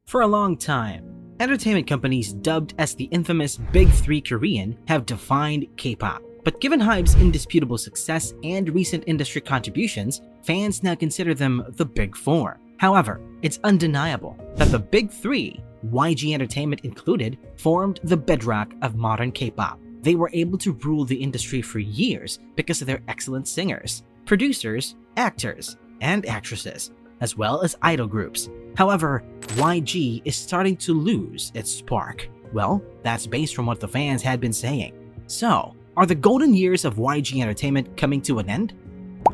For a long time, entertainment companies dubbed as the infamous Big Three Korean have defined K-pop. But given HYBE's indisputable success and recent industry contributions, fans now consider them the Big Four. However, it's undeniable that the Big Three, YG Entertainment included, formed the bedrock of modern K-pop. They were able to rule the industry for years because of their excellent singers, producers, actors, and actresses, as well as idol groups. However, YG is starting to lose its spark. Well, that's based from what the fans had been saying. So, are the golden years of YG Entertainment coming to an end?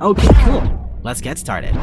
Okay, cool. Let's get started.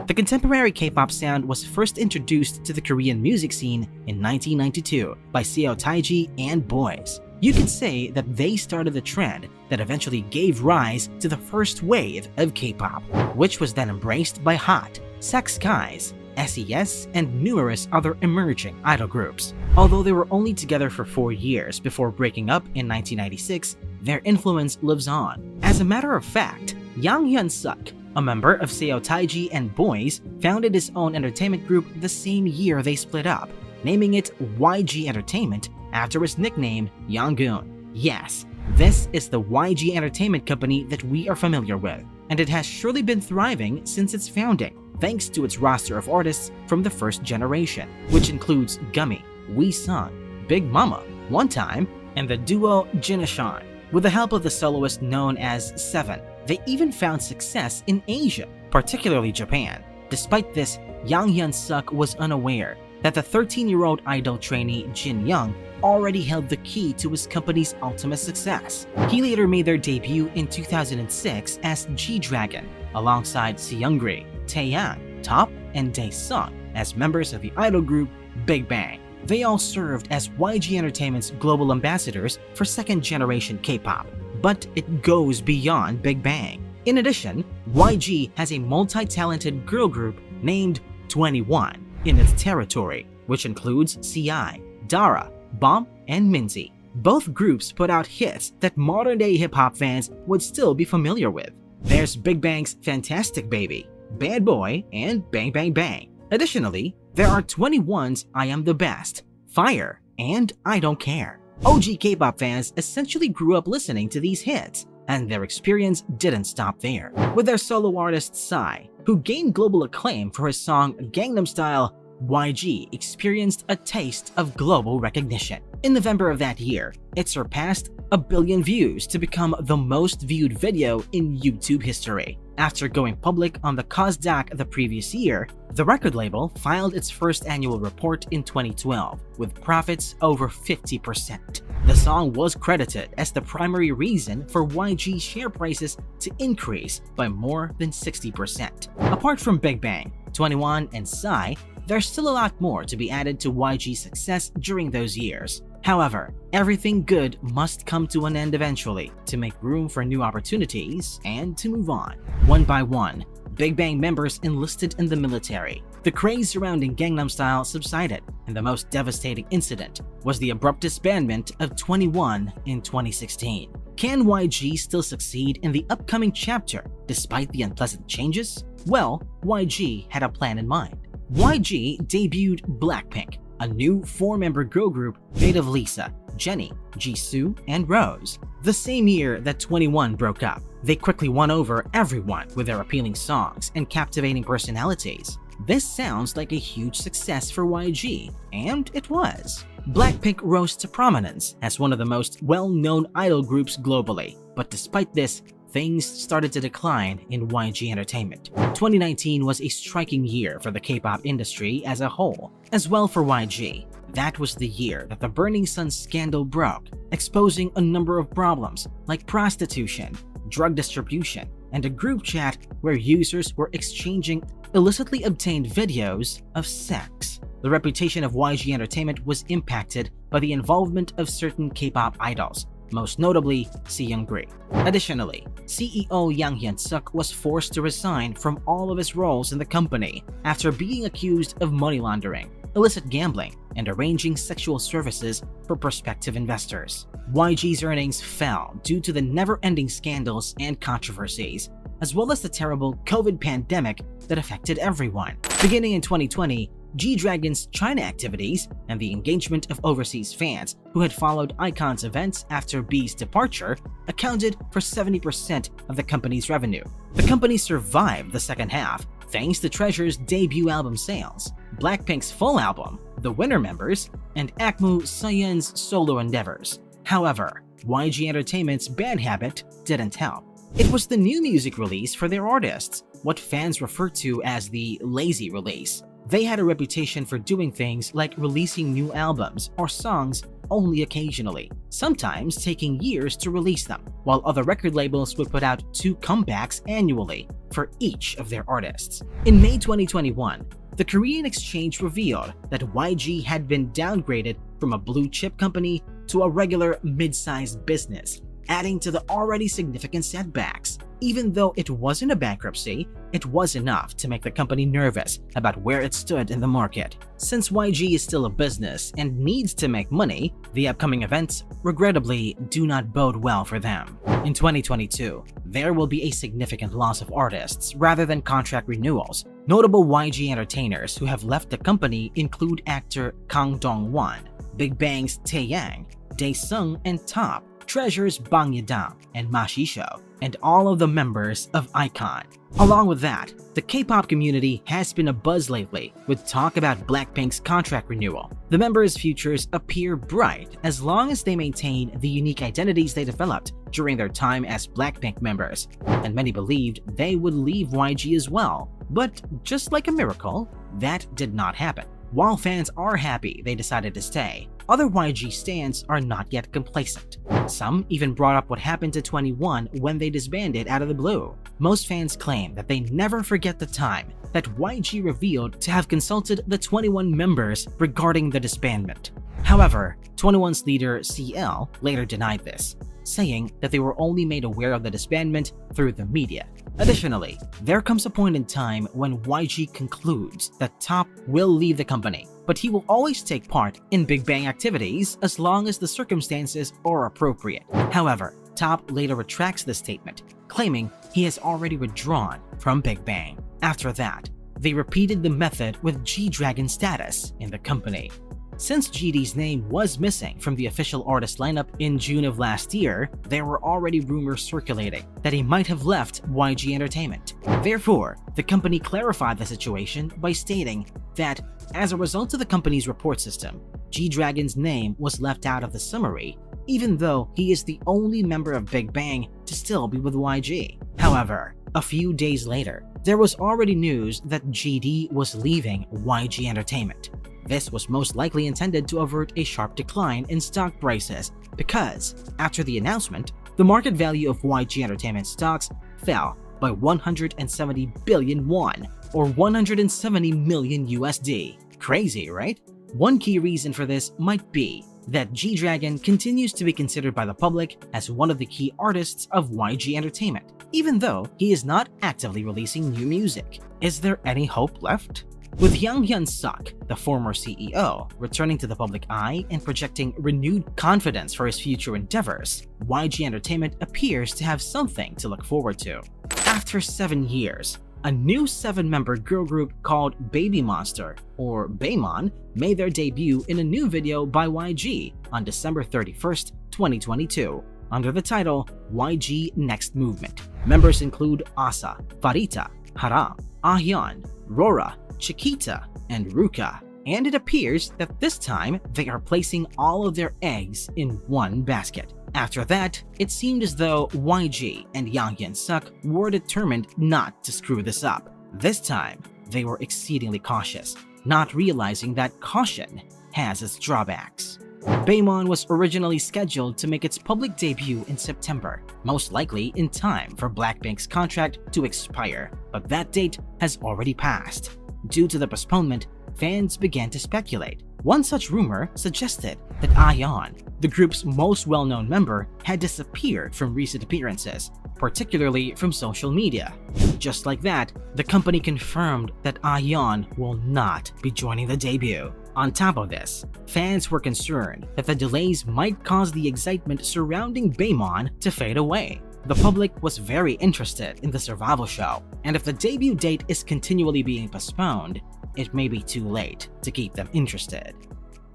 The contemporary K-pop sound was first introduced to the Korean music scene in 1992 by Seo Taiji and Boys. You could say that they started the trend that eventually gave rise to the first wave of K-pop, which was then embraced by Hot, Sex Guys, SES, and numerous other emerging idol groups. Although they were only together for 4 years before breaking up in 1996, their influence lives on. As a matter of fact, Yang Hyun-suk, a member of Seo Taiji and Boys, founded his own entertainment group the same year they split up, naming it YG Entertainment after his nickname Yonggun. Yes, this is the YG Entertainment company that we are familiar with, and it has surely been thriving since its founding, thanks to its roster of artists from the first generation, which includes Gummy, Wee Sung, Big Mama, One Time, and the duo Jinashan. With the help of the soloist known as Seven, they even found success in Asia, particularly Japan. Despite this, Yang Hyun-suk was unaware that the 13-year-old idol trainee Jin Young already held the key to his company's ultimate success. He later made their debut in 2006 as G-Dragon, alongside Seungri, Taeyang, Top, and Daesung as members of the idol group Big Bang. They all served as YG Entertainment's global ambassadors for second-generation K-pop, but it goes beyond Big Bang. In addition, YG has a multi-talented girl group named 21 in its territory, which includes CI, Dara, Bomb, and Minzy. Both groups put out hits that modern-day hip-hop fans would still be familiar with. There's Big Bang's Fantastic Baby, Bad Boy, and Bang Bang Bang. Additionally, there are 21's I Am the Best, Fire, and I Don't Care. OG K-pop fans essentially grew up listening to these hits, and their experience didn't stop there. With their solo artist Psy, who gained global acclaim for his song Gangnam Style, YG experienced a taste of global recognition. In November of that year, it surpassed 1 billion views to become the most viewed video in YouTube history. After going public on the Kosdaq the previous year, the record label filed its first annual report in 2012, with profits over 50%. The song was credited as the primary reason for YG share prices to increase by more than 60%. Apart from Big Bang, 21 and Psy, there's still a lot more to be added to YG's success during those years. However, everything good must come to an end eventually to make room for new opportunities and to move on. One by one, Big Bang members enlisted in the military. The craze surrounding Gangnam Style subsided, and the most devastating incident was the abrupt disbandment of 21 in 2016. Can YG still succeed in the upcoming chapter despite the unpleasant changes? Well, YG had a plan in mind. YG debuted BLACKPINK, a new 4-member girl group made of Lisa, Jennie, Jisoo, and Rose. The same year that 21 broke up, they quickly won over everyone with their appealing songs and captivating personalities. This sounds like a huge success for YG, and it was. BLACKPINK rose to prominence as one of the most well-known idol groups globally, but despite this, things started to decline in YG Entertainment. 2019 was a striking year for the K-pop industry as a whole, as well for YG. That was the year that the Burning Sun scandal broke, exposing a number of problems like prostitution, drug distribution, and a group chat where users were exchanging illicitly obtained videos of sex. The reputation of YG Entertainment was impacted by the involvement of certain K-pop idols, most notably Seungri. Additionally, CEO Yang Hyun-suk was forced to resign from all of his roles in the company after being accused of money laundering, illicit gambling, and arranging sexual services for prospective investors. YG's earnings fell due to the never-ending scandals and controversies, as well as the terrible COVID pandemic that affected everyone. Beginning in 2020, G-Dragon's China activities and the engagement of overseas fans who had followed iKON's events after B's departure accounted for 70% of the company's revenue. The company survived the second half thanks to Treasure's debut album sales, BLACKPINK's full album, the Winner members, and Akmu Seon's solo endeavors. However, YG Entertainment's bad habit didn't help. It was the new music release for their artists, what fans refer to as the lazy release. They had a reputation for doing things like releasing new albums or songs only occasionally, sometimes taking years to release them, while other record labels would put out 2 comebacks annually for each of their artists. In May 2021, the Korean Exchange revealed that YG had been downgraded from a blue-chip company to a regular mid-sized business, adding to the already significant setbacks. Even though it wasn't a bankruptcy, it was enough to make the company nervous about where it stood in the market. Since YG is still a business and needs to make money, the upcoming events regrettably do not bode well for them. In 2022, there will be a significant loss of artists rather than contract renewals. Notable YG entertainers who have left the company include actor Kang Dong-won, Big Bang's Taeyang, Daesung and Top, Treasure's Bang Yedam and Ma Shisho, and all of the members of iKON. Along with that, the K-pop community has been abuzz lately with talk about BLACKPINK's contract renewal. The members' futures appear bright as long as they maintain the unique identities they developed during their time as BLACKPINK members, and many believed they would leave YG as well. But just like a miracle, that did not happen. While fans are happy they decided to stay, other YG stans are not yet complacent. Some even brought up what happened to 21 when they disbanded out of the blue. Most fans claim that they never forget the time that YG revealed to have consulted the 21 members regarding the disbandment. However, 21's leader CL later denied this, saying that they were only made aware of the disbandment through the media. Additionally, there comes a point in time when YG concludes that Top will leave the company, but he will always take part in Big Bang activities as long as the circumstances are appropriate. However, Top later retracts this statement, claiming he has already withdrawn from Big Bang. After that, they repeated the method with G-Dragon status in the company. Since GD's name was missing from the official artist lineup in June of last year, there were already rumors circulating that he might have left YG Entertainment. Therefore, the company clarified the situation by stating that, as a result of the company's report system, G-Dragon's name was left out of the summary, even though he is the only member of Big Bang to still be with YG. However, a few days later, there was already news that GD was leaving YG Entertainment. This was most likely intended to avert a sharp decline in stock prices because, after the announcement, the market value of YG Entertainment stocks fell by 170 billion won, or 170 million USD. Crazy, right? One key reason for this might be that G-Dragon continues to be considered by the public as one of the key artists of YG Entertainment, even though he is not actively releasing new music. Is there any hope left? With Yang Hyun-suk, the former CEO, returning to the public eye and projecting renewed confidence for his future endeavors, YG Entertainment appears to have something to look forward to. After 7 years, a new 7-member girl group called BabyMonster, or Baemon, made their debut in a new video by YG on December 31st, 2022, under the title YG Next Movement. Members include Asa, Farita, Haram, Ahyeon, Rora, Chiquita, and Ruka, and it appears that this time they are placing all of their eggs in one basket. After that, it seemed as though YG and Yang Hyun-suk were determined not to screw this up. This time, they were exceedingly cautious, not realizing that caution has its drawbacks. Baemon was originally scheduled to make its public debut in September, most likely in time for BLACKPINK's contract to expire, but that date has already passed. Due to the postponement, fans began to speculate. One such rumor suggested that Ahyeon, the group's most well-known member, had disappeared from recent appearances, particularly from social media. Just like that, the company confirmed that Ahyeon will not be joining the debut. On top of this, fans were concerned that the delays might cause the excitement surrounding Baemon to fade away. The public was very interested in the survival show, and if the debut date is continually being postponed, it may be too late to keep them interested.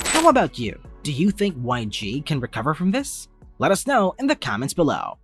How about you? Do you think YG can recover from this? Let us know in the comments below.